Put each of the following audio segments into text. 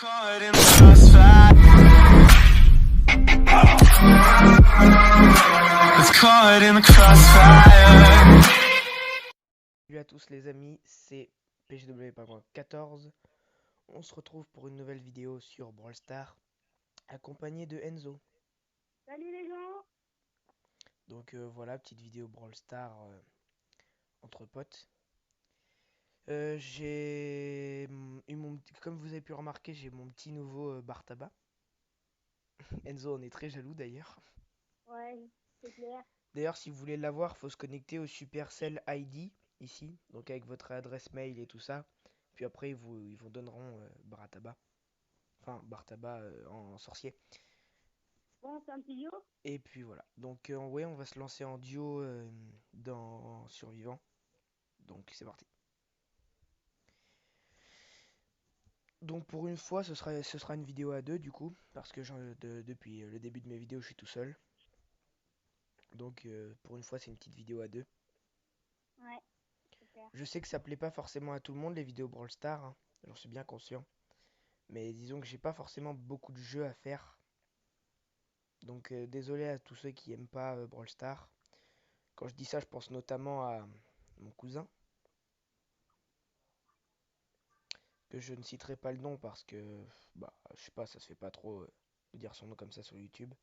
Caught in the crossfire. It's caught in the crossfire. Salut à tous les amis, c'est PGW14. On se retrouve pour une nouvelle vidéo sur Brawl Stars, accompagné de Enzo. Salut les gens. Donc voilà, petite vidéo Brawl Stars entre potes. Comme vous avez pu remarquer, j'ai mon petit nouveau Bartaba. Enzo en est très jaloux d'ailleurs. Ouais, c'est clair. D'ailleurs, si vous voulez l'avoir, faut se connecter au Supercell ID ici, donc avec votre adresse mail et tout ça. Puis après, ils vous donneront Bartaba. Enfin, Bartaba en sorcier. Bon, c'est un petit duo. Et puis voilà. Donc ouais, on va se lancer en duo dans Survivant. Donc c'est parti. Donc pour une fois, ce sera une vidéo à deux du coup, parce que depuis le début de mes vidéos, je suis tout seul. Donc pour une fois, c'est une petite vidéo à deux. Ouais, super. Je sais que ça plaît pas forcément à tout le monde les vidéos Brawl Stars, hein, j'en suis bien conscient. Mais disons que j'ai pas forcément beaucoup de jeux à faire. Donc désolé à tous ceux qui aiment pas Brawl Stars. Quand je dis ça, je pense notamment à mon cousin, que je ne citerai pas le nom parce que, bah, je sais pas, ça se fait pas trop de dire son nom comme ça sur YouTube.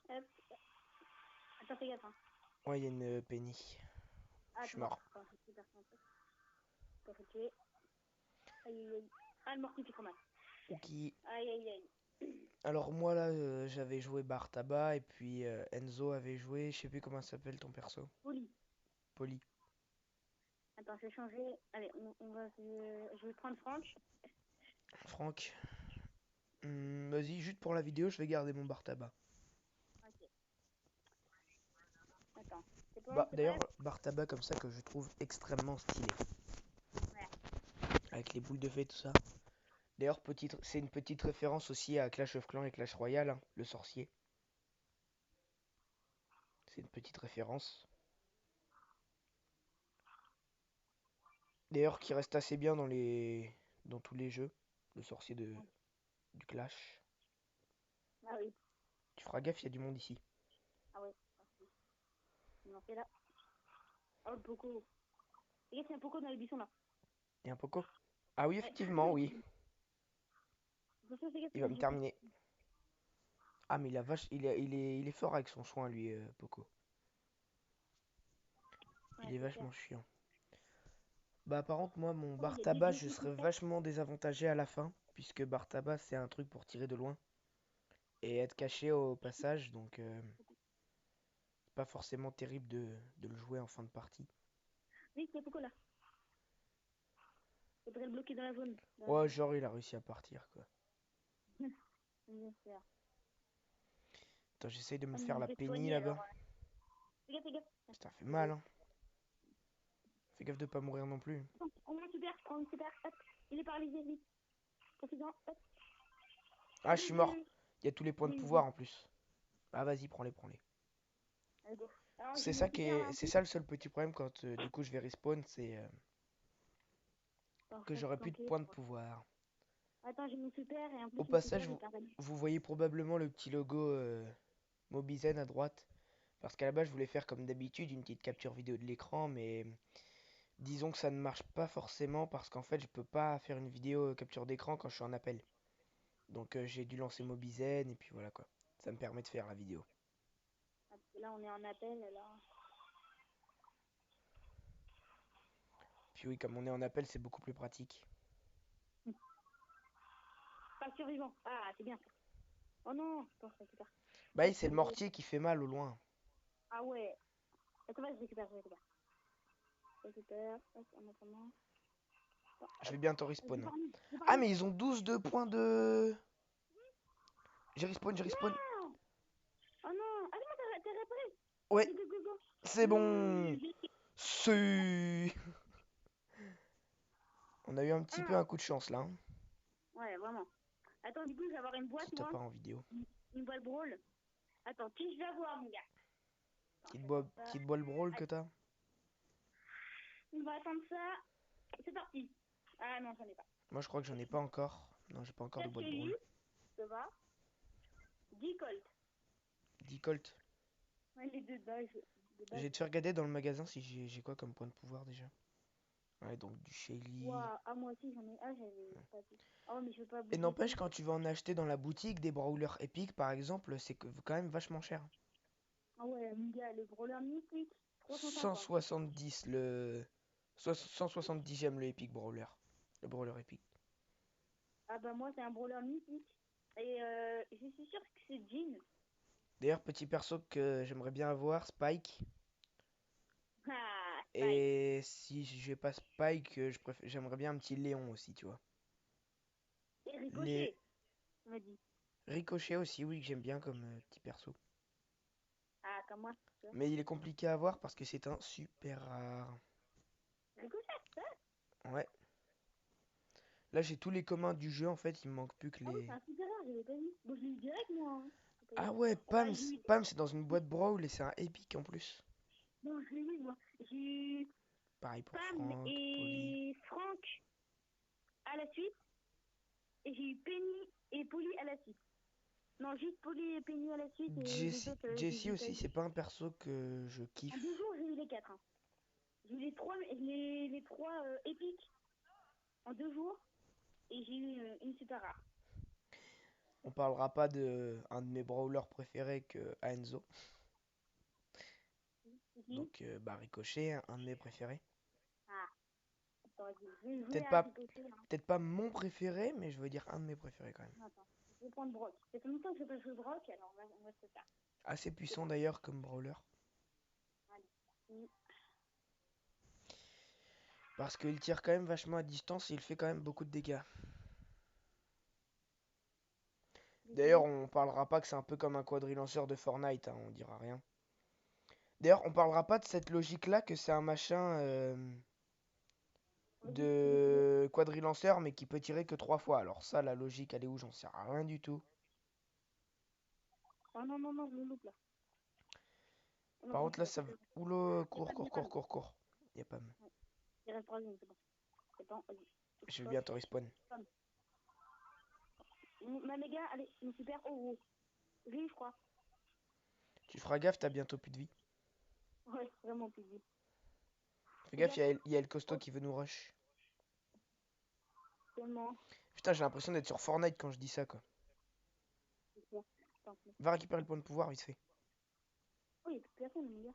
Hop. Attends, fais gaffe. Hein. Ouais, il y a une Penny. Ah, Je suis t'es mort. mort. Attends, je suis super sympa. T'as fait tuer. Aïe, aïe, aïe. Ah, le mortier, trop mal. Ok. Aïe, aïe, aïe. Alors moi là, j'avais joué Bartaba et puis Enzo avait joué, je sais plus comment s'appelle ton perso. Poli. Polly. Attends, je vais changer. Allez, je vais prendre Franck. Franck. Vas-y, juste pour la vidéo, je vais garder mon Bartaba. Ok. Attends. C'est bon, Bah c'est d'ailleurs, prêt? Bartaba comme ça que je trouve extrêmement stylé. Ouais. Avec les boules de fée, tout ça. D'ailleurs, c'est une petite référence aussi à Clash of Clans et Clash Royale, hein, le sorcier. C'est une petite référence. D'ailleurs, qui reste assez bien dans tous les jeux. Le sorcier du Clash. Ah oui. Tu feras gaffe, il y a du monde ici. Ah oui. Merci. On en fait là. Oh, le Poco. Fais gaffe, il y a un Poco dans les buissons là. Il y a un Poco? Ah oui, Ouais. effectivement, oui. Attention, fais gaffe, Il il va va me te jeter. terminer. Ah, mais il est fort avec son soin, lui, Poco. Il Ouais, est c'est clair. vachement chiant. Bah, par contre, moi, mon Oh, il y a Bartaba, des je trucs serais comme ça. vachement désavantagé à la fin. Puisque Bartaba, c'est un truc pour tirer de loin. Et être caché au passage, donc c'est pas forcément terrible de le jouer en fin de partie. Oui, il y a Poco là. Faudrait le bloquer dans la zone. Dans la Ouais, zone. genre, il a réussi à partir, quoi. Bien sûr. Attends, j'essaye de me Ah, mais faire je la vais Penny soigner alors. là-bas. Fais gaffe, fais gaffe. Ça fait mal, hein. Fais gaffe de pas mourir non plus. Attends, on a super, on a super. Hop, il est paralysé, vite. Profite-en, hop. Ah, je suis mort. GG. Il y a tous les points de Oui, pouvoir oui. en plus. Ah, vas-y, prends-les, prends-les. Allez, go. Alors, j'ai C'est mon ça super là en c'est plus. ça le seul petit problème quand du coup je vais respawn, c'est Attends, que je reste j'aurai plus de planqué. points de pouvoir. Attends, j'ai mon super et en Au plus, mon super passage, il est paralysé. vous voyez probablement le petit logo Mobizen à droite. Parce qu'à la base, je voulais faire comme d'habitude une petite capture vidéo de l'écran, mais disons que ça ne marche pas forcément parce qu'en fait, je peux pas faire une vidéo capture d'écran quand je suis en appel. Donc j'ai dû lancer Mobizen et puis voilà quoi. Ça me permet de faire la vidéo. Parce que là, on est en appel, là. Puis oui, comme on est en appel, c'est beaucoup plus pratique. Pas survivant. Ah, c'est bien ça. Oh non, attends, je récupère. Bah oui, Hop, c'est le mortier qui fait mal au loin. Ah ouais. Attends, vas-y, je récupère, je récupère. Je récupère, hop, en attendant. Attends, Je vais hop. bientôt J'ai respawn, hein. parlé, j'ai Ah parlé. mais ils ont 12 de points de... J'ai respawn, j'ai respawn. Non. Oh non. Ah non, t'as réparé. Ouais, Go, go, go, go. c'est bon. C'est... On a eu un petit peu Ah, un coup de chance là, hein. ouais, vraiment. Attends, du coup, je vais avoir une boîte, Si t'as moi. pas en vidéo. Une boîte brawl. Attends, qui je vais avoir, mon gars? Attends, je vais faire ça. Qui te boit le brawl que t'as? On va attendre ça. C'est parti. Ah non, j'en ai pas. Moi, je crois que j'en ai pas encore. Non, j'ai pas encore de 4 boîte Kelly, brawl. ça va. 10 Colt. 10 Colt. Ouais, les deux de base. De Je base. vais te faire regarder dans le magasin si j'ai quoi comme point de pouvoir déjà. Ouais, donc du Shelly. Ouah, ah, moi aussi j'en ai. Ah, j'avais pas vu. Oh, mais je veux pas Et bouger. n'empêche, quand tu vas en acheter dans la boutique des brawlers épiques, par exemple, quand même vachement cher. Ah ouais, mon gars, le brawler mythique. 350. 170 170 j'aime le Epic Brawler. Le Brawler épique. Ah bah moi, c'est un brawler mythique. Et je suis sûre que c'est Jean. D'ailleurs, petit perso que j'aimerais bien avoir, Spike. Ah, Spike. Et si j'ai pas Spike, j'aimerais bien un petit Léon aussi, tu vois. Et Les Ricochet, on m'a dit. Ricochet aussi, oui, que j'aime bien comme petit perso. Ah, comme moi. Tu vois. Mais il est compliqué à avoir parce que c'est un super rare. Ricochet, ça. Ouais. Là, j'ai tous les communs du jeu, en fait, il me manque plus que Ah oui, les... c'est un super rare, j'avais pas vu. Bon, je l'ai eu direct, moi. Hein. Faut pas Ah dire. ouais, Ah, Pam, j'ai eu. Pam, c'est dans une boîte Brawl et c'est un épique en plus. Non, je l'ai eu, moi. J'ai eu Pareil pour Pam Franck, Polly. et Franck à la suite. Et j'ai eu Penny et Polly à la suite. Non, juste Polly et Penny à la suite. Et les autres, je les Jessie ai pas aussi, eu. c'est pas un perso que je En 2 kiffe. jours, j'ai eu les 4. Hein. J'ai eu les trois épiques en 2 jours. Et j'ai eu une super rare. On parlera pas de un de mes brawlers préférés que Enzo. C'est qui? Donc, bah, Ricochet, un de mes préférés. Ah, attends, je vais jouer Peut-être à pas, Ricochet. Hein. peut-être pas mon préféré, mais je veux dire un de mes préférés quand même. Attends, je vais prendre Brock. Ça fait longtemps que je n'ai pas joué Brock, alors on va se faire. Assez C'est puissant parti. d'ailleurs comme brawler. Allez. Parce qu'il tire quand même vachement à distance et il fait quand même beaucoup de dégâts. D'ailleurs, on parlera pas que c'est un peu comme un quadrilanceur de Fortnite, hein, on dira rien. D'ailleurs, on parlera pas de cette logique-là que c'est un machin de quadrilanceur mais qui peut tirer que 3 fois. Alors ça, la logique, elle est où? J'en sais rien du tout. Oh non, non, non, je me loupe là. Oh, non, Par c'est contre, là, bon, ça... c'est bon. Oula, Il y a cours, pas de cours, cours, cours, cours. Y'a pas... Il reste 3 secondes, c'est bon. C'est bon, vas-y. Je vais bientôt respawn. Ma méga, allez, une super. Oh, oh. Lui, je crois. Tu feras gaffe, t'as bientôt plus de vie. Ouais, vraiment plus vite. Fais Fais gaffe, gaffe. il y a le costaud Oh, qui veut nous rush. tellement. Putain, j'ai l'impression d'être sur Fortnite quand je dis ça, quoi. C'est sûr. Attends, mais- Va récupérer le point de pouvoir, vite fait. oh, il n'y a plus personne, mon gars.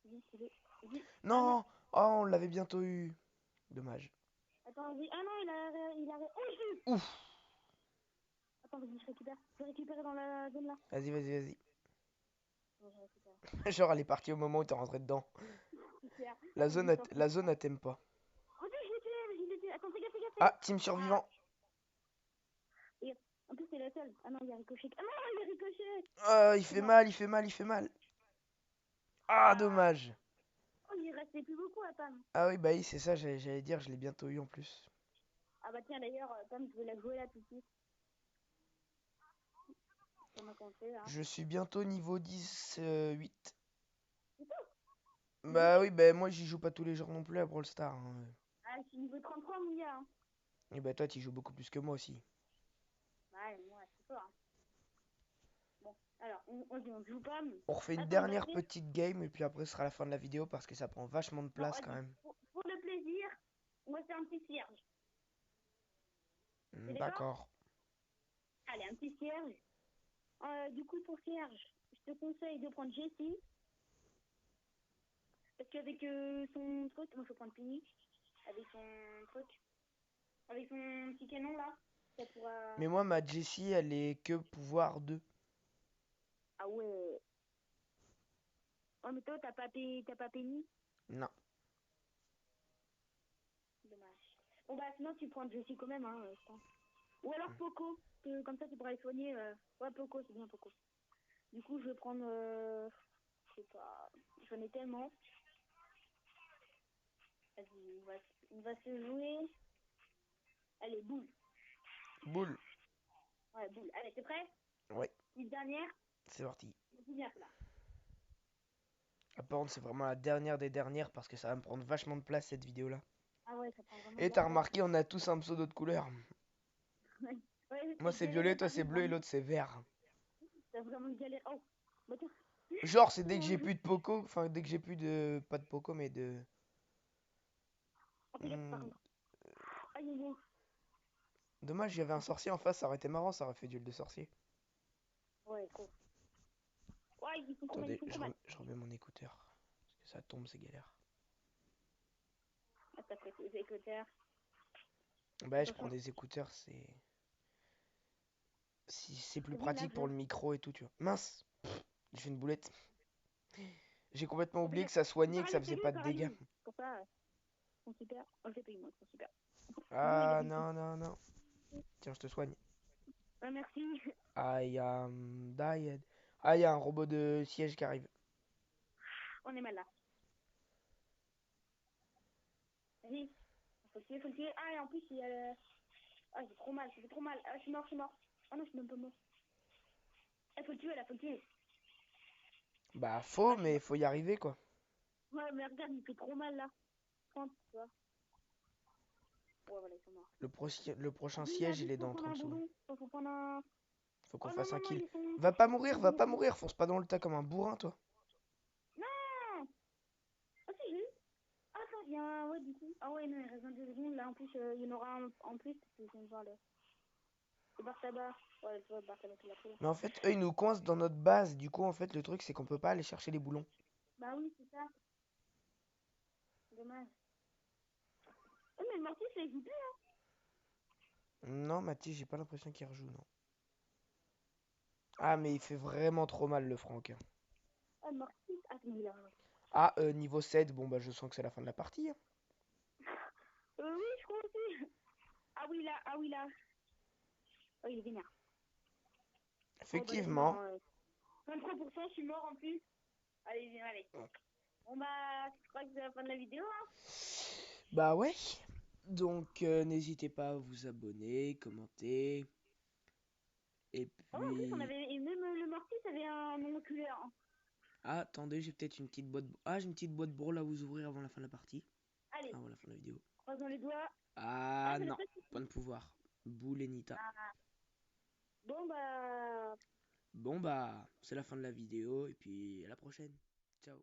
Vite, vite. Ah merde. Non! Oh, on l'avait bientôt eu. Dommage. Attends, vite. Ah non, il a. Oh, je l'ai eu. Ouf! Attends, vas-y, je récupère. Je vais récupérer dans la zone là. Vas-y, vas-y, vas-y. Ouais, je récupère. Genre, elle est partie au moment où t'es rentré dedans. Super. La Vas-y, zone, je t'en prie. la zone, elle t'aime pas. Oh, je l'ai tué, je l'ai tué. Attends, fais gaffe, fais gaffe. Ah, team Ah, survivant. et en plus, c'est la seule. Ah non, il y a Ricochet. Ah non, il y a Ricochet. Il C'est fait mort. mal, il fait mal, il fait mal. Ah, Ah. dommage. Oh, il restait plus beaucoup à Pam. Ah oui, bah oui, c'est ça, j'allais dire, je l'ai bientôt eu en plus. Ah bah tiens, d'ailleurs, Pam, je vais la jouer là tout de suite. Comment on fait là? Je suis bientôt niveau 10, 8. C'est tout. Bah oui, bah moi j'y joue pas tous les jours non plus à Brawl Stars, hein. Ah, je suis niveau 33, mon gars. Hein. Et bah toi, tu joues beaucoup plus que moi aussi. Ouais, moi, c'est fort. Hein. Bon, alors, on joue Pam. On refait une Attends, dernière batterie. petite game et puis après ce sera la fin de la vidéo parce que ça prend vachement de Non, place quand vas-y. même. Pour le plaisir, on va faire un petit cierge. T'es d'accord? D'accord. Allez, un petit cierge. Du coup, pour cierge, je te conseille de prendre Jessie. Parce qu'avec son truc, moi je vais prendre Penny. Avec son truc. Avec son petit canon là. Ça pourra. Mais moi, ma Jessie, elle est que pouvoir 2. Ah ouais. Oh, mais toi, t'as pas Penny? Non. Dommage. Bon, bah, sinon, tu prends Jessie quand même, hein, je pense. Ou alors Poco. Comme ça, tu pourras les soigner. Ouais, Poco, c'est bien Poco. Du coup, je vais prendre. Je sais pas. J'en ai tellement. Vas-y, on va se jouer. Allez, boule. Boule. Ouais, boule. Allez, t'es prêt? Ouais, Une dernière. c'est parti. Une dernière là. Ah, par contre, c'est vraiment la dernière des dernières parce que ça va me prendre vachement de place cette vidéo-là. Ah ouais, ça prend vraiment Et de la t'as place. remarqué, on a tous un pseudo de couleur. Ouais, ouais, Moi c'est c'est galère à violet, toi c'est parler bleu et vraiment. l'autre c'est vert. T'as vraiment galère. Oh, bah tiens. Genre, c'est dès que j'ai plus de Poco, enfin dès que j'ai plus de. Pas de Poco, mais de. Oh, fais gaffe, par Hmm, contre. Aïe, aïe, aïe. Dommage, il y avait un sorcier en face, ça aurait été marrant, ça aurait fait duel de sorcier. Ouais, cool. Ouais, ils sont trop mal, ils Attendez, sont trop mal. je remets mon écouteur. Parce que ça tombe, c'est galère. Ah, t'as pris tes écouteurs. Bah, je prends Attention. des écouteurs, c'est plus T'as vu, là, pratique pour le micro et tout, tu vois. Mince, j'ai fait une boulette. J'ai complètement oh, fais oublié que gaffe. ça soignait et que ça faisait Paralyse-le, pas de dégâts. paralyse. Pour ça, ils sont super. Oh, je l'ai payé, moi, ils sont super. C'est bon, il a Ah des non, non, non. Tiens, je te soigne. Ah, merci. I am died. Ah, il y a un robot de siège qui arrive. On est mal là. Vas-y. Faut le tuer, faut le tuer. Ah, et en plus, il y a le... Ah, j'ai trop mal, ça fait trop mal. Ah, je suis mort, je suis mort. Ah non, je suis même pas mort. Ah, faut le tuer, là, faut le tuer. Bah, Ah, faux, je suis mais mort. faut y arriver, quoi. Ouais, mais regarde, il fait trop mal, là. Quand, tu vois. Ouais, voilà, ils sont morts. Le prochain Vas-y, là, siège, il vite, est faut dans prendre 30 un secondes. boulon. Faut prendre un... Faut qu'on Oh non, fasse non, un non, kill. ils sont... Va pas mourir, fonce pas dans le tas comme un bourrin, toi. Non. Ah, si, j'ai eu. Ah, attends, il y a un... Ouais, du coup. Ah ouais, non, il reste 22 secondes. Là, en plus, il y en aura un en plus. Parce que je viens de voir le... Le bar tabac. Ouais, tu vois, le bar tabac, tu l'as pris, là. Mais en fait, eux, ils nous coincent dans notre base. Du coup, en fait, le truc, c'est qu'on peut pas aller chercher les boulons. Bah oui, c'est ça. Dommage. Oh, mais le mortier, ça existe. Non, Mathis, j'ai pas l'impression qu'il rejoue, non. Ah, mais il fait vraiment trop mal, le Franck. Ah, le mortier. Ah, mais il a... Ah, niveau 7, bon, bah, je sens que c'est la fin de la partie, hein. Oui, je crois aussi. Ah oui, là, ah oui, là. Oh, il est vénère. Bon, bah, Effectivement. laisse-moi. 23%, je suis mort en plus. Allez, viens, allez. Bon, bah, je crois que c'est la fin de la vidéo, hein. Bah ouais. Donc, n'hésitez pas à vous abonner, commenter. Et Ah ouais, en plus, on puis... avait. Et même le mortier, ça avait un monoculaire, hein. Ah, attendez, j'ai peut-être une petite boîte... Ah, j'ai une petite boîte Brawl à vous ouvrir avant la fin de la partie. Allez, Avant la fin de la vidéo. croisons les doigts. Ah, Ah ça l'a non, pas point suffi. de pouvoir. Boule et Nita. Ah, bon, bah. Bon bah, c'est la fin de la vidéo et puis à la prochaine. Ciao.